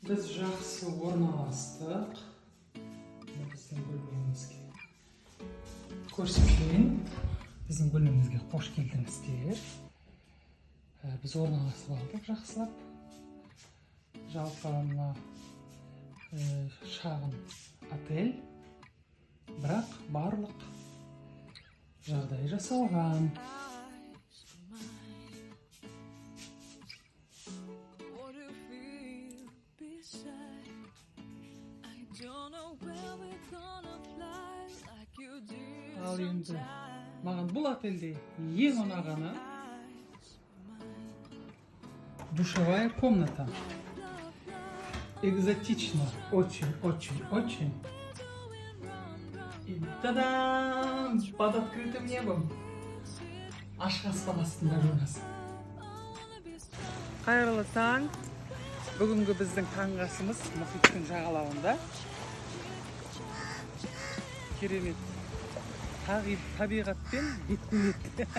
Biz жақсы орналастық. Біздің бөлмемізге. Көрсетейін. Біздің бөлмемізге қош келдіңіздер. Біз орналасып алдық жақсылап. Жалпы мына шағын отель. Бірақ барлық жағдай жасалған. Ал енді маған бұл отельде ең ұнағаны душевая комната. Экзотично, очень. И та-дам! Под открытым небом. Ашық аспан астында жүрміз. Қайырлы таң. Бүгінгі біздің таңғасымыз мұхиттың жағалауында. Керемет. Табиғатпен бетпе-бет.